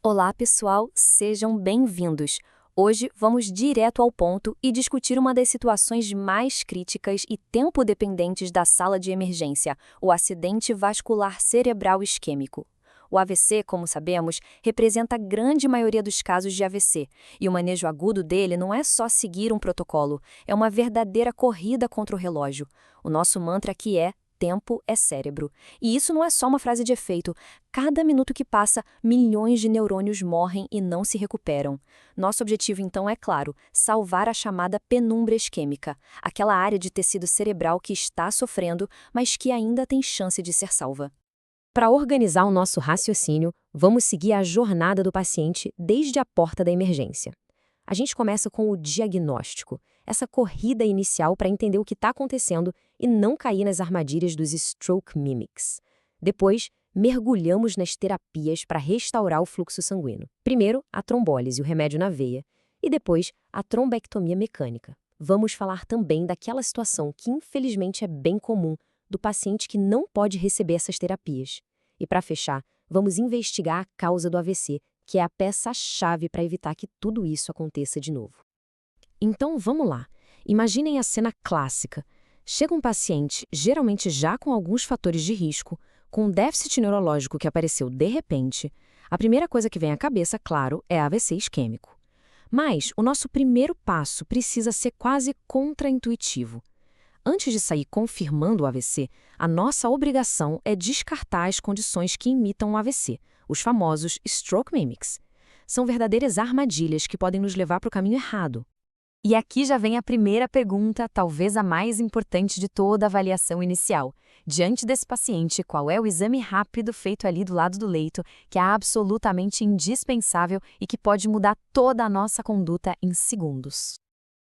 Olá, pessoal, sejam bem-vindos. Hoje vamos direto ao ponto e discutir uma das situações mais críticas e tempo-dependentes da sala de emergência, o acidente vascular cerebral isquêmico. O AVC, como sabemos, representa a grande maioria dos casos de AVC, e o manejo agudo dele não é só seguir um protocolo, é uma verdadeira corrida contra o relógio. O nosso mantra aqui é: tempo é cérebro. E isso não é só uma frase de efeito. Cada minuto que passa, milhões de neurônios morrem e não se recuperam. Nosso objetivo, então, é claro: salvar a chamada penumbra isquêmica, aquela área de tecido cerebral que está sofrendo, mas que ainda tem chance de ser salva. Para organizar o nosso raciocínio, vamos seguir a jornada do paciente desde a porta da emergência. A gente começa com o diagnóstico, essa corrida inicial para entender o que está acontecendo e não cair nas armadilhas dos stroke mimics. Depois, mergulhamos nas terapias para restaurar o fluxo sanguíneo. Primeiro, a trombólise, o remédio na veia, e depois, a trombectomia mecânica. Vamos falar também daquela situação que infelizmente é bem comum, do paciente que não pode receber essas terapias. E para fechar, vamos investigar a causa do AVC, que é a peça-chave para evitar que tudo isso aconteça de novo. Então vamos lá. Imaginem a cena clássica. Chega um paciente, geralmente já com alguns fatores de risco, com um déficit neurológico que apareceu de repente. A primeira coisa que vem à cabeça, claro, é AVC isquêmico. Mas o nosso primeiro passo precisa ser quase contraintuitivo. Antes de sair confirmando o AVC, a nossa obrigação é descartar as condições que imitam o AVC, os famosos stroke mimics. São verdadeiras armadilhas que podem nos levar para o caminho errado. E aqui já vem a primeira pergunta, talvez a mais importante de toda a avaliação inicial. Diante desse paciente, qual é o exame rápido feito ali do lado do leito, que é absolutamente indispensável e que pode mudar toda a nossa conduta em segundos?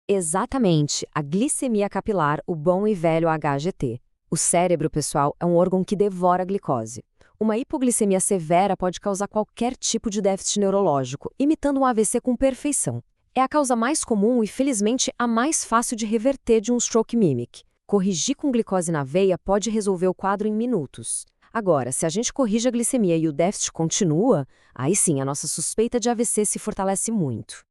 Exatamente, a glicemia capilar, o bom e velho HGT. O cérebro, pessoal, é um órgão que devora a glicose. Uma hipoglicemia severa pode causar qualquer tipo de déficit neurológico, imitando um AVC com perfeição. É a causa mais comum e, felizmente, a mais fácil de reverter de um stroke mimic. Corrigir com glicose na veia pode resolver o quadro em minutos. Agora, se a gente corrige a glicemia e o déficit continua, aí sim a nossa suspeita de AVC se fortalece muito.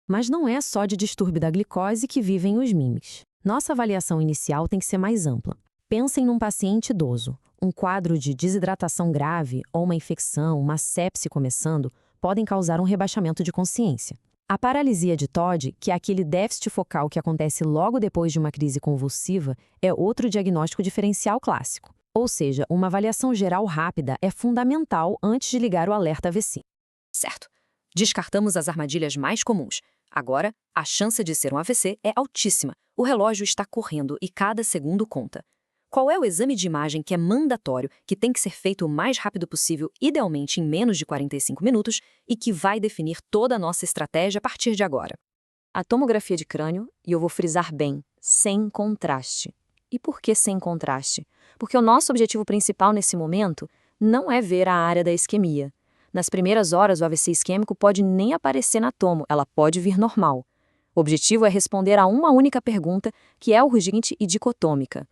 Mas não é só de distúrbio da glicose que vivem os mimics. Nossa avaliação inicial tem que ser mais ampla. Pensem num paciente idoso. Um quadro de desidratação grave ou uma infecção, uma sepse começando, podem causar um rebaixamento de consciência. A paralisia de Todd, que é aquele déficit focal que acontece logo depois de uma crise convulsiva, é outro diagnóstico diferencial clássico. Ou seja, uma avaliação geral rápida é fundamental antes de ligar o alerta AVC. Certo. Descartamos as armadilhas mais comuns. Agora, a chance de ser um AVC é altíssima. O relógio está correndo e cada segundo conta. Qual é o exame de imagem que é mandatório, que tem que ser feito o mais rápido possível, idealmente em menos de 45 minutos, e que vai definir toda a nossa estratégia a partir de agora? A tomografia de crânio, e eu vou frisar bem, sem contraste. E por que sem contraste? Porque o nosso objetivo principal nesse momento não é ver a área da isquemia. Nas primeiras horas, o AVC isquêmico pode nem aparecer na tomo, ela pode vir normal. O objetivo é responder a uma única pergunta, que é urgente e dicotômica.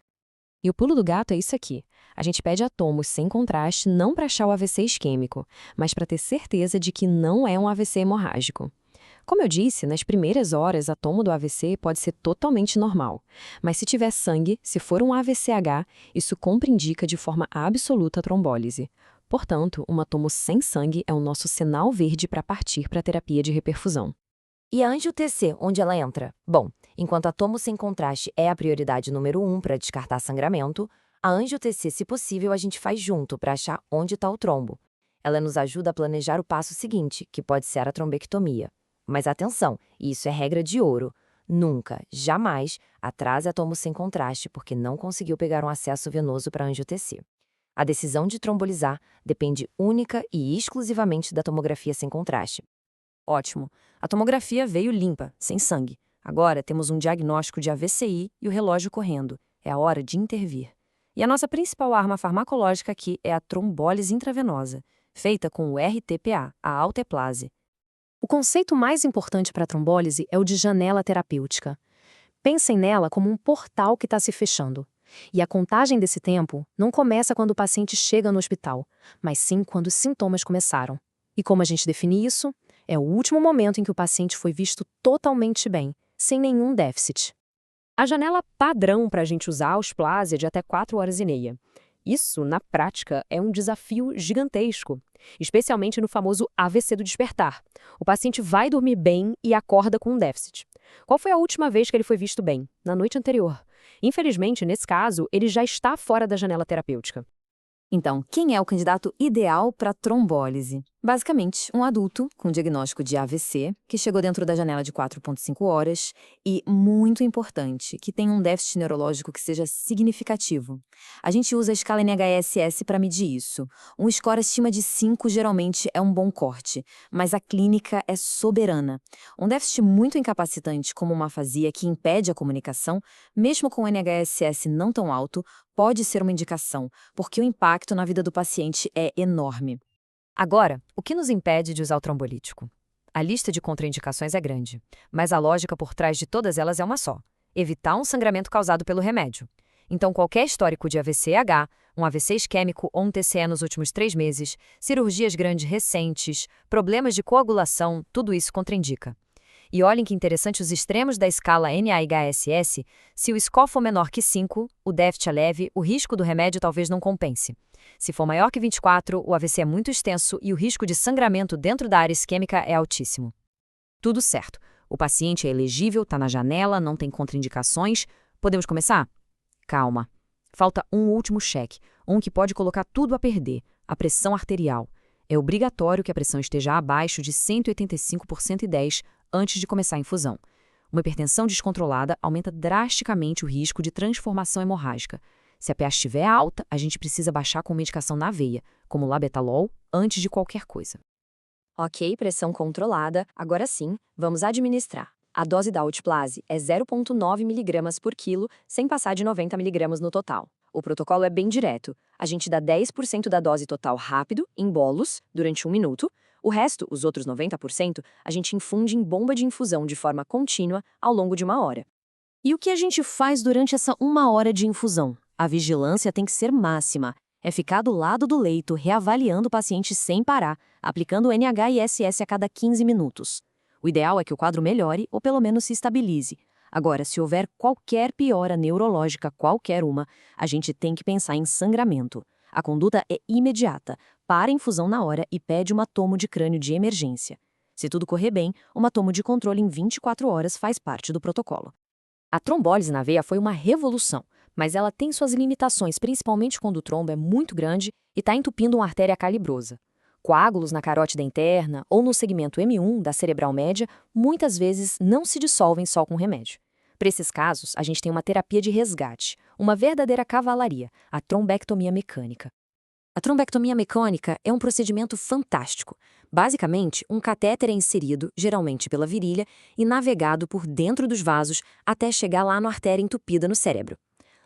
E o pulo do gato é isso aqui. A gente pede a tomo sem contraste não para achar o AVC isquêmico, mas para ter certeza de que não é um AVC hemorrágico. Como eu disse, nas primeiras horas, a tomo do AVC pode ser totalmente normal. Mas se tiver sangue, se for um AVCH, isso contraindica de forma absoluta a trombólise. Portanto, uma tomo sem sangue é o nosso sinal verde para partir para a terapia de reperfusão. E a angio-TC, onde ela entra? Bom, enquanto a tomo sem contraste é a prioridade número 1 para descartar sangramento, a angio-TC, se possível, a gente faz junto para achar onde está o trombo. Ela nos ajuda a planejar o passo seguinte, que pode ser a trombectomia. Mas atenção, isso é regra de ouro. Nunca, jamais, atrase a tomo sem contraste porque não conseguiu pegar um acesso venoso para angio-TC. A decisão de trombolizar depende única e exclusivamente da tomografia sem contraste. Ótimo. A tomografia veio limpa, sem sangue. Agora temos um diagnóstico de AVCI e o relógio correndo. É a hora de intervir. E a nossa principal arma farmacológica aqui é a trombólise intravenosa, feita com o RTPA, a alteplase. O conceito mais importante para a trombólise é o de janela terapêutica. Pensem nela como um portal que está se fechando. E a contagem desse tempo não começa quando o paciente chega no hospital, mas sim quando os sintomas começaram. E como a gente define isso? É o último momento em que o paciente foi visto totalmente bem, sem nenhum déficit. A janela padrão para a gente usar a ausplásia é de até 4 horas e meia. Isso, na prática, é um desafio gigantesco, especialmente no famoso AVC do despertar. O paciente vai dormir bem e acorda com um déficit. Qual foi a última vez que ele foi visto bem? Na noite anterior. Infelizmente, nesse caso, ele já está fora da janela terapêutica. Então, quem é o candidato ideal para trombólise? Basicamente, um adulto com diagnóstico de AVC, que chegou dentro da janela de 4,5 horas e, muito importante, que tem um déficit neurológico que seja significativo. A gente usa a escala NHSS para medir isso. Um score acima de 5 geralmente é um bom corte, mas a clínica é soberana. Um déficit muito incapacitante, como uma afasia que impede a comunicação, mesmo com o NHSS não tão alto, pode ser uma indicação, porque o impacto na vida do paciente é enorme. Agora, o que nos impede de usar o trombolítico? A lista de contraindicações é grande, mas a lógica por trás de todas elas é uma só: evitar um sangramento causado pelo remédio. Então, qualquer histórico de AVC-H, um AVC isquêmico ou um TCE nos últimos 3 meses, cirurgias grandes recentes, problemas de coagulação, tudo isso contraindica. E olhem que interessante os extremos da escala NHSS. Se o score for menor que 5, o déficit é leve, o risco do remédio talvez não compense. Se for maior que 24, o AVC é muito extenso e o risco de sangramento dentro da área isquêmica é altíssimo. Tudo certo. O paciente é elegível, está na janela, não tem contraindicações. Podemos começar? Calma. Falta um último cheque, um que pode colocar tudo a perder: a pressão arterial. É obrigatório que a pressão esteja abaixo de 185 por 110 antes de começar a infusão. Uma hipertensão descontrolada aumenta drasticamente o risco de transformação hemorrágica. Se a pH estiver alta, a gente precisa baixar com medicação na veia, como labetalol, antes de qualquer coisa. Ok, pressão controlada. Agora sim, vamos administrar. A dose da Outplase é 0,9 mg por quilo, sem passar de 90 mg no total. O protocolo é bem direto. A gente dá 10% da dose total rápido, em bolos, durante 1 minuto. O resto, os outros 90%, a gente infunde em bomba de infusão de forma contínua ao longo de 1 hora. E o que a gente faz durante essa 1 hora de infusão? A vigilância tem que ser máxima. É ficar do lado do leito, reavaliando o paciente sem parar, aplicando o NHISS a cada 15 minutos. O ideal é que o quadro melhore ou pelo menos se estabilize. Agora, se houver qualquer piora neurológica, qualquer uma, a gente tem que pensar em sangramento. A conduta é imediata. Para a infusão na hora e pede uma tomo de crânio de emergência. Se tudo correr bem, uma tomo de controle em 24 horas faz parte do protocolo. A trombólise na veia foi uma revolução, mas ela tem suas limitações, principalmente quando o trombo é muito grande e está entupindo uma artéria calibrosa. Coágulos na carótida interna ou no segmento M1 da cerebral média muitas vezes não se dissolvem só com remédio. Para esses casos, a gente tem uma terapia de resgate, uma verdadeira cavalaria, a trombectomia mecânica. A trombectomia mecânica é um procedimento fantástico. Basicamente, um catéter é inserido, geralmente pela virilha, e navegado por dentro dos vasos até chegar lá na artéria entupida no cérebro.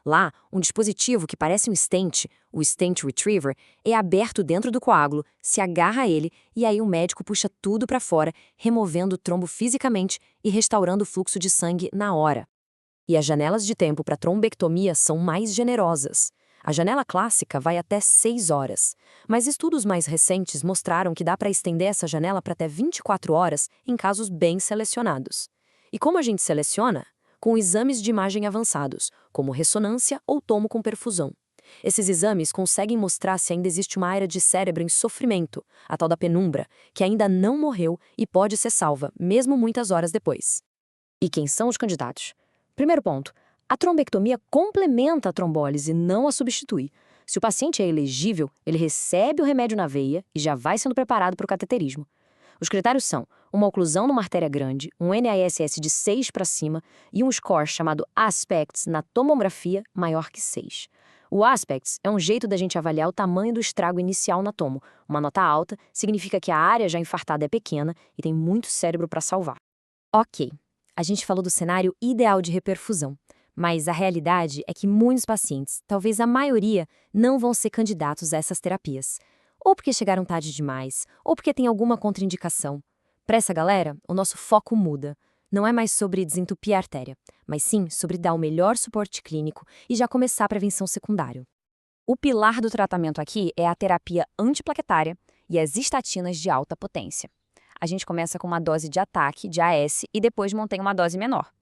Lá, um dispositivo que parece um stent, o stent retriever, é aberto dentro do coágulo, se agarra a ele e aí o médico puxa tudo para fora, removendo o trombo fisicamente e restaurando o fluxo de sangue na hora. E as janelas de tempo para trombectomia são mais generosas. A janela clássica vai até 6 horas, mas estudos mais recentes mostraram que dá para estender essa janela para até 24 horas em casos bem selecionados. E como a gente seleciona? Com exames de imagem avançados, como ressonância ou tomo com perfusão. Esses exames conseguem mostrar se ainda existe uma área de cérebro em sofrimento, a tal da penumbra, que ainda não morreu e pode ser salva, mesmo muitas horas depois. E quem são os candidatos? Primeiro ponto. A trombectomia complementa a trombólise, não a substitui. Se o paciente é elegível, ele recebe o remédio na veia e já vai sendo preparado para o cateterismo. Os critérios são uma oclusão numa artéria grande, um NISS de 6 para cima e um score chamado ASPECTS na tomografia maior que 6. O ASPECTS é um jeito da gente avaliar o tamanho do estrago inicial na tomo. Uma nota alta significa que a área já infartada é pequena e tem muito cérebro para salvar. Ok, a gente falou do cenário ideal de reperfusão. Mas a realidade é que muitos pacientes, talvez a maioria, não vão ser candidatos a essas terapias. Ou porque chegaram tarde demais, ou porque tem alguma contraindicação. Para essa galera, o nosso foco muda. Não é mais sobre desentupir a artéria, mas sim sobre dar o melhor suporte clínico e já começar a prevenção secundária. O pilar do tratamento aqui é a terapia antiplaquetária e as estatinas de alta potência. A gente começa com uma dose de ataque de AS e depois mantém uma dose menor.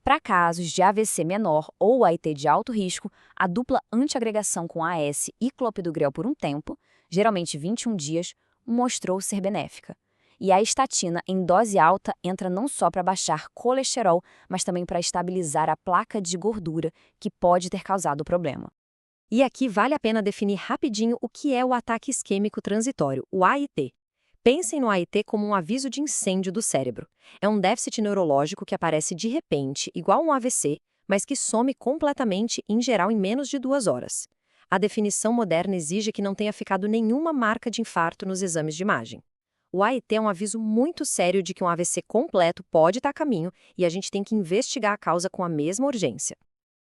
Para casos de AVC menor ou AIT de alto risco, a dupla antiagregação com AS e clopidogrel por um tempo, geralmente 21 dias, mostrou ser benéfica. E a estatina em dose alta entra não só para baixar colesterol, mas também para estabilizar a placa de gordura que pode ter causado o problema. E aqui vale a pena definir rapidinho o que é o ataque isquêmico transitório, o AIT. Pensem no AIT como um aviso de incêndio do cérebro. É um déficit neurológico que aparece de repente, igual um AVC, mas que some completamente, em geral em menos de 2 horas. A definição moderna exige que não tenha ficado nenhuma marca de infarto nos exames de imagem. O AIT é um aviso muito sério de que um AVC completo pode estar a caminho e a gente tem que investigar a causa com a mesma urgência.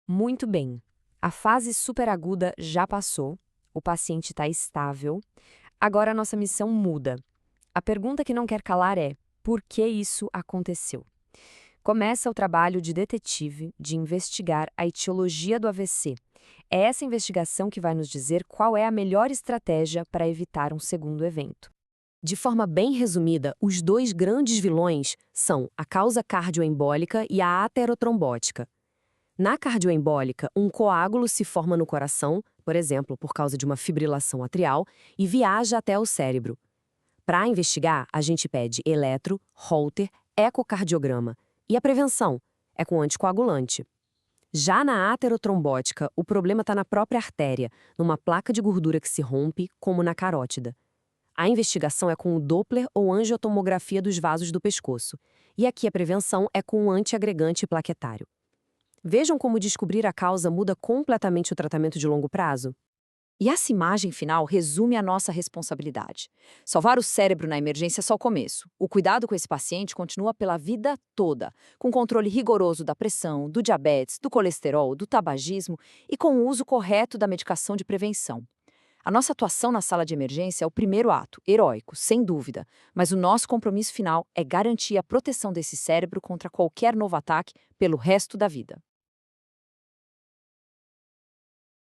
Muito bem. A fase superaguda já passou, o paciente está estável. Agora a nossa missão muda. A pergunta que não quer calar é: por que isso aconteceu? Começa o trabalho de detetive de investigar a etiologia do AVC. É essa investigação que vai nos dizer qual é a melhor estratégia para evitar um segundo evento. De forma bem resumida, os 2 grandes vilões são a causa cardioembólica e a aterotrombótica. Na cardioembólica, um coágulo se forma no coração, por exemplo, por causa de uma fibrilação atrial, e viaja até o cérebro. Para investigar, a gente pede eletro, Holter, ecocardiograma. E a prevenção é com anticoagulante. Já na aterotrombótica, o problema está na própria artéria, numa placa de gordura que se rompe, como na carótida. A investigação é com o Doppler ou angiotomografia dos vasos do pescoço. E aqui a prevenção é com o antiagregante plaquetário. Vejam como descobrir a causa muda completamente o tratamento de longo prazo? E essa imagem final resume a nossa responsabilidade. Salvar o cérebro na emergência é só o começo. O cuidado com esse paciente continua pela vida toda, com controle rigoroso da pressão, do diabetes, do colesterol, do tabagismo e com o uso correto da medicação de prevenção. A nossa atuação na sala de emergência é o primeiro ato, heróico, sem dúvida, mas o nosso compromisso final é garantir a proteção desse cérebro contra qualquer novo ataque pelo resto da vida.